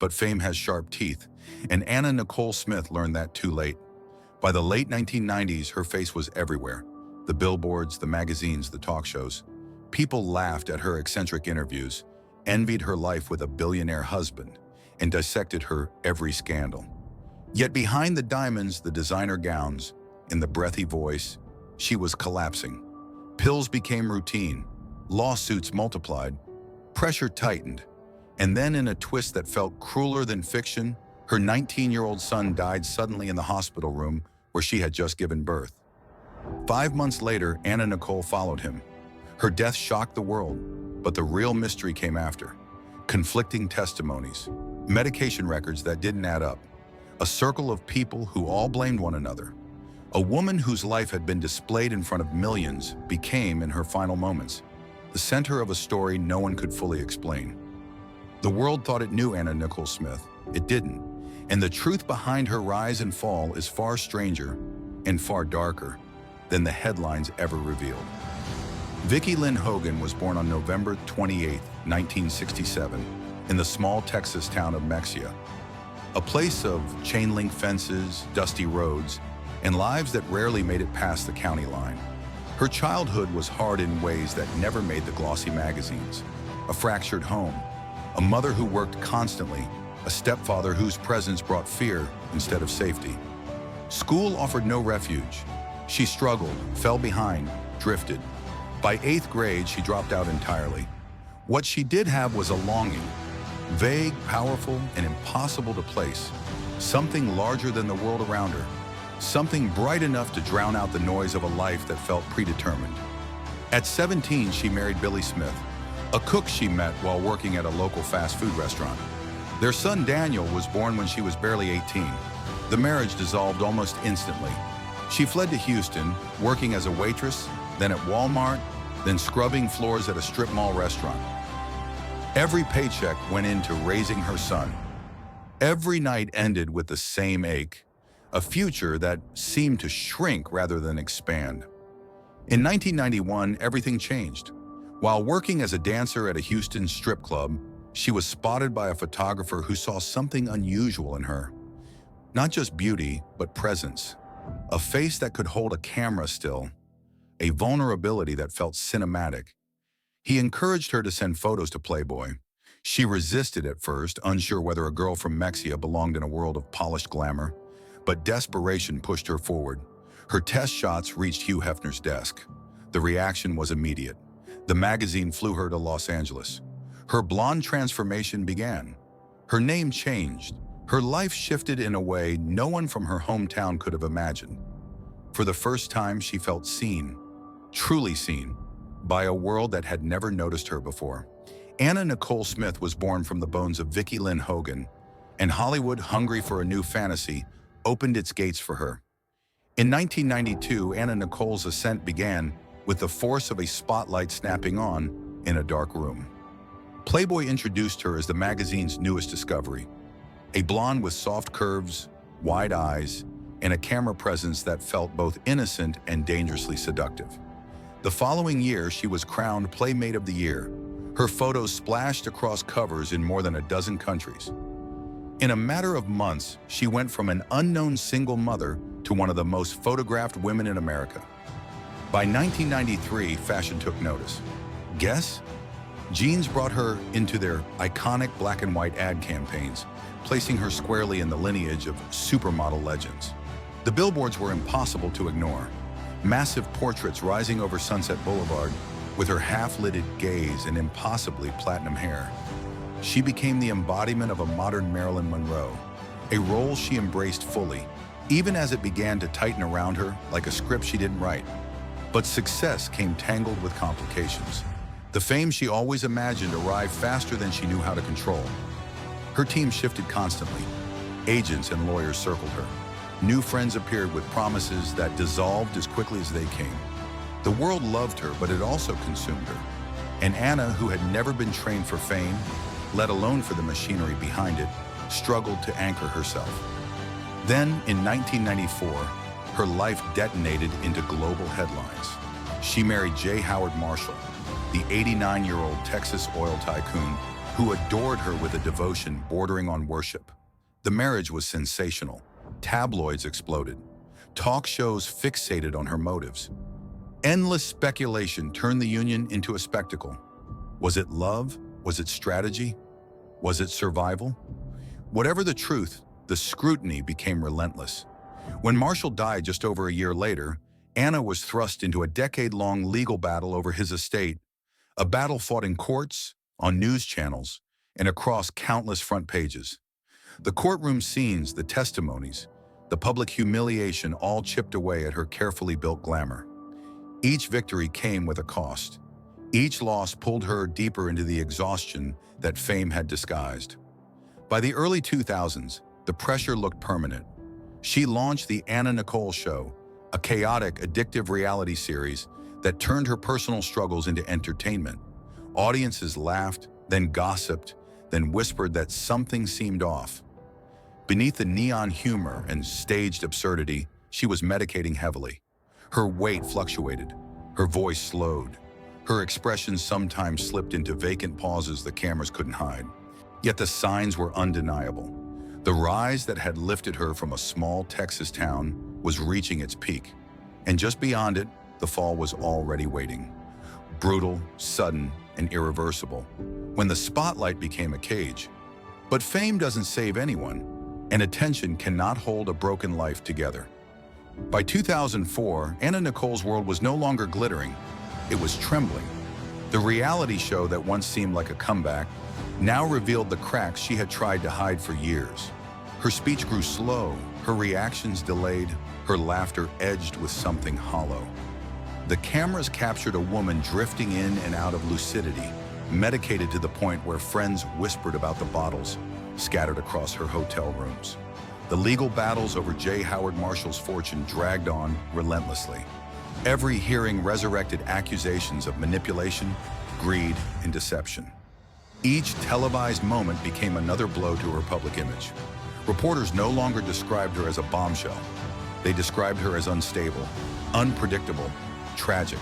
But fame has sharp teeth, and Anna Nicole Smith learned that too late. By the late 1990s, her face was everywhere. The billboards, the magazines, the talk shows. People laughed at her eccentric interviews, envied her life with a billionaire husband, and dissected her every scandal. Yet behind the diamonds, the designer gowns, and the breathy voice, she was collapsing. Pills became routine, lawsuits multiplied, pressure tightened, and then in a twist that felt crueler than fiction, her 19-year-old son died suddenly in the hospital room where she had just given birth. 5 months later, Anna Nicole followed him. Her death shocked the world, but the real mystery came after. Conflicting testimonies, medication records that didn't add up, a circle of people who all blamed one another. A woman whose life had been displayed in front of millions became, in her final moments, the center of a story no one could fully explain. The world thought it knew Anna Nicole Smith. It didn't. And the truth behind her rise and fall is far stranger and far darker than the headlines ever revealed. Vicki Lynn Hogan was born on November 28, 1967, in the small Texas town of Mexia, a place of chain-link fences, dusty roads, and lives that rarely made it past the county line. Her childhood was hard in ways that never made the glossy magazines. A fractured home, a mother who worked constantly, a stepfather whose presence brought fear instead of safety. School offered no refuge. She struggled, fell behind, drifted. By 8th grade, she dropped out entirely. What she did have was a longing, vague, powerful, and impossible to place. Something larger than the world around her. Something bright enough to drown out the noise of a life that felt predetermined. At 17, she married Billy Smith, a cook she met while working at a local fast food restaurant. Their son Daniel was born when she was barely 18. The marriage dissolved almost instantly. She fled to Houston, working as a waitress, then at Walmart, then scrubbing floors at a strip mall restaurant. Every paycheck went into raising her son. Every night ended with the same ache, a future that seemed to shrink rather than expand. In 1991, everything changed. While working as a dancer at a Houston strip club, she was spotted by a photographer who saw something unusual in her. Not just beauty, but presence. A face that could hold a camera still. A vulnerability that felt cinematic. He encouraged her to send photos to Playboy. She resisted at first, unsure whether a girl from Mexia belonged in a world of polished glamour. But desperation pushed her forward. Her test shots reached Hugh Hefner's desk. The reaction was immediate. The magazine flew her to Los Angeles. Her blonde transformation began. Her name changed. Her life shifted in a way no one from her hometown could have imagined. For the first time, she felt seen, truly seen, by a world that had never noticed her before. Anna Nicole Smith was born from the bones of Vicki Lynn Hogan, and Hollywood, hungry for a new fantasy, opened its gates for her. In 1992, Anna Nicole's ascent began with the force of a spotlight snapping on in a dark room. Playboy introduced her as the magazine's newest discovery, a blonde with soft curves, wide eyes, and a camera presence that felt both innocent and dangerously seductive. The following year, she was crowned Playmate of the Year. Her photos splashed across covers in more than a dozen countries. In a matter of months, she went from an unknown single mother to one of the most photographed women in America. By 1993, fashion took notice. Guess? Jeans brought her into their iconic black and white ad campaigns, placing her squarely in the lineage of supermodel legends. The billboards were impossible to ignore. Massive portraits rising over Sunset Boulevard with her half-lidded gaze and impossibly platinum hair. She became the embodiment of a modern Marilyn Monroe, a role she embraced fully, even as it began to tighten around her like a script she didn't write. But success came tangled with complications. The fame she always imagined arrived faster than she knew how to control. Her team shifted constantly. Agents and lawyers circled her. New friends appeared with promises that dissolved as quickly as they came. The world loved her, but it also consumed her. And Anna, who had never been trained for fame, let alone for the machinery behind it, struggled to anchor herself. Then, in 1994, her life detonated into global headlines. She married J. Howard Marshall, the 89-year-old Texas oil tycoon who adored her with a devotion bordering on worship. The marriage was sensational. Tabloids exploded. Talk shows fixated on her motives. Endless speculation turned the union into a spectacle. Was it love? Was it strategy? Was it survival? Whatever the truth, the scrutiny became relentless. When Marshall died just over a year later, Anna was thrust into a decade-long legal battle over his estate, a battle fought in courts, on news channels, and across countless front pages. The courtroom scenes, the testimonies, the public humiliation all chipped away at her carefully built glamour. Each victory came with a cost. Each loss pulled her deeper into the exhaustion that fame had disguised. By the early 2000s, the pressure looked permanent. She launched the Anna Nicole Show, a chaotic, addictive reality series that turned her personal struggles into entertainment. Audiences laughed, then gossiped, then whispered that something seemed off. Beneath the neon humor and staged absurdity, she was medicating heavily. Her weight fluctuated, her voice slowed, her expressions sometimes slipped into vacant pauses the cameras couldn't hide. Yet the signs were undeniable. The rise that had lifted her from a small Texas town was reaching its peak, and just beyond it, the fall was already waiting. Brutal, sudden, and irreversible, when the spotlight became a cage. But fame doesn't save anyone, and attention cannot hold a broken life together. By 2004, Anna Nicole's world was no longer glittering, it was trembling. The reality show that once seemed like a comeback now revealed the cracks she had tried to hide for years. Her speech grew slow, her reactions delayed, her laughter edged with something hollow. The cameras captured a woman drifting in and out of lucidity, medicated to the point where friends whispered about the bottles scattered across her hotel rooms. The legal battles over J. Howard Marshall's fortune dragged on relentlessly. Every hearing resurrected accusations of manipulation, greed, and deception. Each televised moment became another blow to her public image. Reporters no longer described her as a bombshell. They described her as unstable, unpredictable, tragic.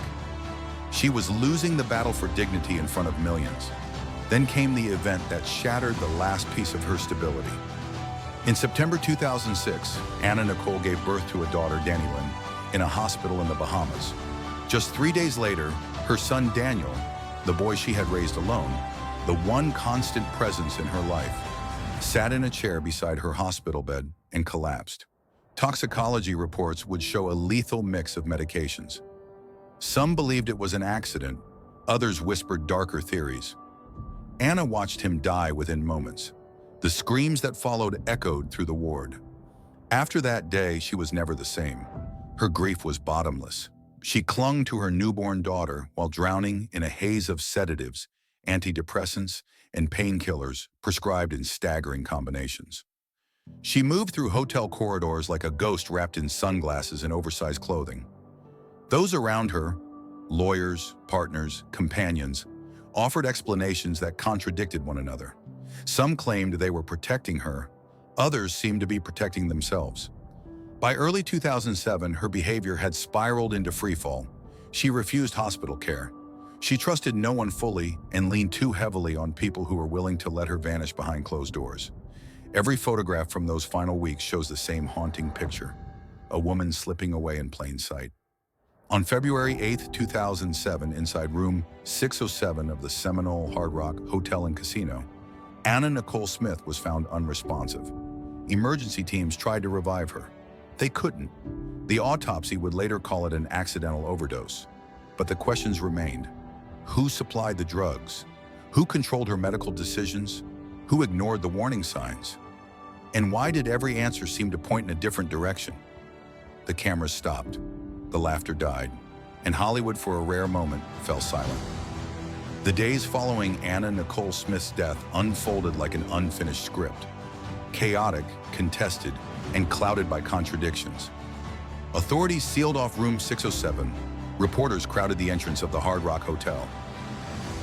She was losing the battle for dignity in front of millions. Then came the event that shattered the last piece of her stability. In September 2006, Anna Nicole gave birth to a daughter, Danielyn, in a hospital in the Bahamas. Just 3 days later, her son Daniel, the boy she had raised alone, the one constant presence in her life, sat in a chair beside her hospital bed and collapsed. Toxicology reports would show a lethal mix of medications. Some believed it was an accident, others whispered darker theories. Anna watched him die within moments. The screams that followed echoed through the ward. After that day, she was never the same. Her grief was bottomless. She clung to her newborn daughter while drowning in a haze of sedatives, antidepressants, and painkillers prescribed in staggering combinations. She moved through hotel corridors like a ghost wrapped in sunglasses and oversized clothing. Those around her, lawyers, partners, companions, offered explanations that contradicted one another. Some claimed they were protecting her, others seemed to be protecting themselves. By early 2007, her behavior had spiraled into freefall. She refused hospital care. She trusted no one fully and leaned too heavily on people who were willing to let her vanish behind closed doors. Every photograph from those final weeks shows the same haunting picture, a woman slipping away in plain sight. On February 8, 2007, inside room 607 of the Seminole Hard Rock Hotel and Casino, Anna Nicole Smith was found unresponsive. Emergency teams tried to revive her. They couldn't. The autopsy would later call it an accidental overdose. But the questions remained. Who supplied the drugs? Who controlled her medical decisions? Who ignored the warning signs? And why did every answer seem to point in a different direction? The cameras stopped. The laughter died. And Hollywood, for a rare moment, fell silent. The days following Anna Nicole Smith's death unfolded like an unfinished script. Chaotic, contested, and clouded by contradictions. Authorities sealed off room 607. Reporters crowded the entrance of the Hard Rock Hotel.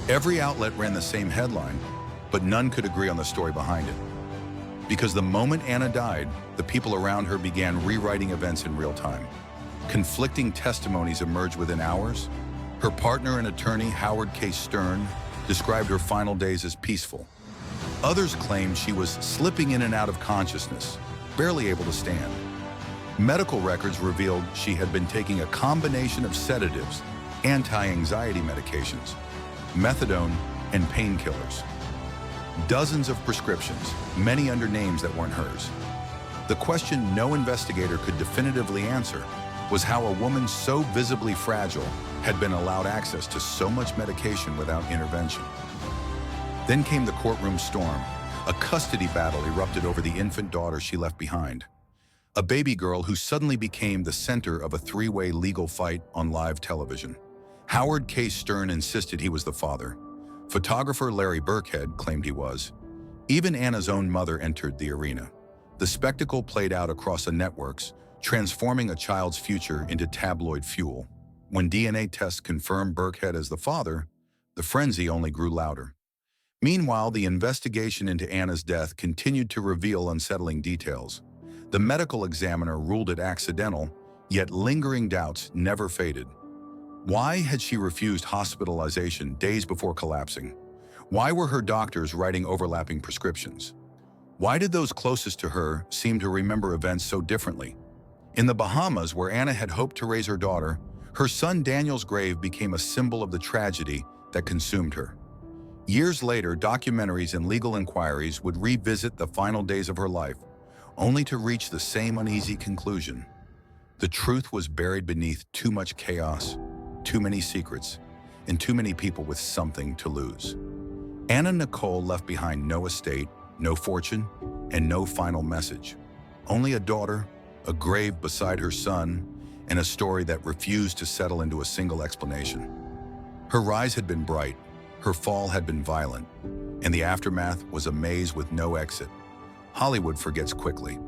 Every outlet ran the same headline, but none could agree on the story behind it. Because the moment Anna died, the people around her began rewriting events in real time. Conflicting testimonies emerged within hours. Her partner and attorney, Howard K. Stern, described her final days as peaceful, Others claimed she was slipping in and out of consciousness, barely able to stand. Medical records revealed she had been taking a combination of sedatives, anti-anxiety medications, methadone, and painkillers. Dozens of prescriptions, many under names that weren't hers. The question no investigator could definitively answer was how a woman so visibly fragile had been allowed access to so much medication without intervention. Then came the courtroom storm. A custody battle erupted over the infant daughter she left behind. A baby girl who suddenly became the center of a three-way legal fight on live television. Howard K. Stern insisted he was the father. Photographer Larry Burkhead claimed he was. Even Anna's own mother entered the arena. The spectacle played out across the networks, transforming a child's future into tabloid fuel. When DNA tests confirmed Burkhead as the father, the frenzy only grew louder. Meanwhile, the investigation into Anna's death continued to reveal unsettling details. The medical examiner ruled it accidental, yet lingering doubts never faded. Why had she refused hospitalization days before collapsing? Why were her doctors writing overlapping prescriptions? Why did those closest to her seem to remember events so differently? In the Bahamas, where Anna had hoped to raise her daughter, her son Daniel's grave became a symbol of the tragedy that consumed her. Years later, documentaries and legal inquiries would revisit the final days of her life, only to reach the same uneasy conclusion. The truth was buried beneath too much chaos, too many secrets, and too many people with something to lose. Anna Nicole left behind no estate, no fortune, and no final message. Only a daughter, a grave beside her son, and a story that refused to settle into a single explanation. Her rise had been bright, her fall had been violent, and the aftermath was a maze with no exit. Hollywood forgets quickly,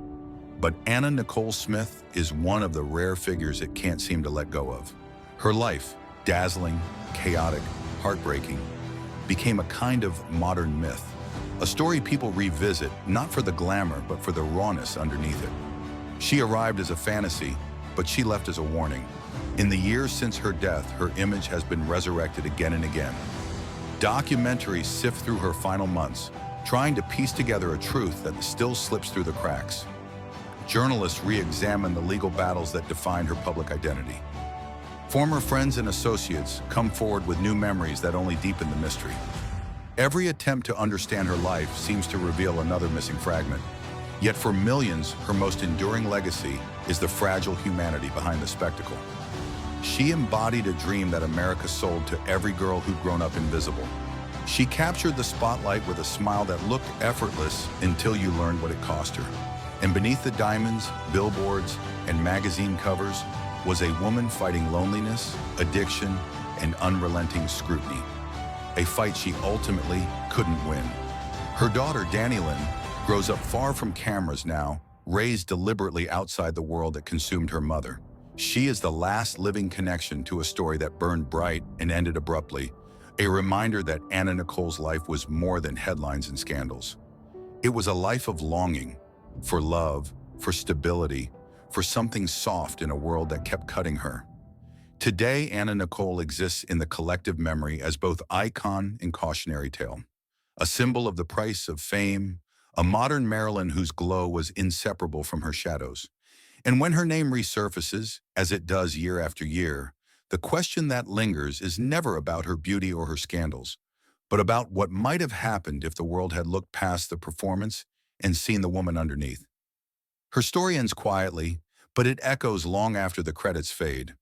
but Anna Nicole Smith is one of the rare figures it can't seem to let go of. Her life, dazzling, chaotic, heartbreaking, became a kind of modern myth, a story people revisit not for the glamour but for the rawness underneath it. She arrived as a fantasy, but she left as a warning. In the years since her death, her image has been resurrected again and again. Documentaries sift through her final months, trying to piece together a truth that still slips through the cracks. Journalists re-examine the legal battles that define her public identity. Former friends and associates come forward with new memories that only deepen the mystery. Every attempt to understand her life seems to reveal another missing fragment. Yet for millions, her most enduring legacy is the fragile humanity behind the spectacle. She embodied a dream that America sold to every girl who'd grown up invisible. She captured the spotlight with a smile that looked effortless until you learned what it cost her. And beneath the diamonds, billboards, and magazine covers was a woman fighting loneliness, addiction, and unrelenting scrutiny. A fight she ultimately couldn't win. Her daughter, Dannylyn, grows up far from cameras now, raised deliberately outside the world that consumed her mother. She is the last living connection to a story that burned bright and ended abruptly, a reminder that Anna Nicole's life was more than headlines and scandals. It was a life of longing, for love, for stability, for something soft in a world that kept cutting her. Today, Anna Nicole exists in the collective memory as both icon and cautionary tale, a symbol of the price of fame, a modern Marilyn whose glow was inseparable from her shadows. And when her name resurfaces, as it does year after year, the question that lingers is never about her beauty or her scandals, but about what might have happened if the world had looked past the performance and seen the woman underneath. Her story ends quietly, but it echoes long after the credits fade.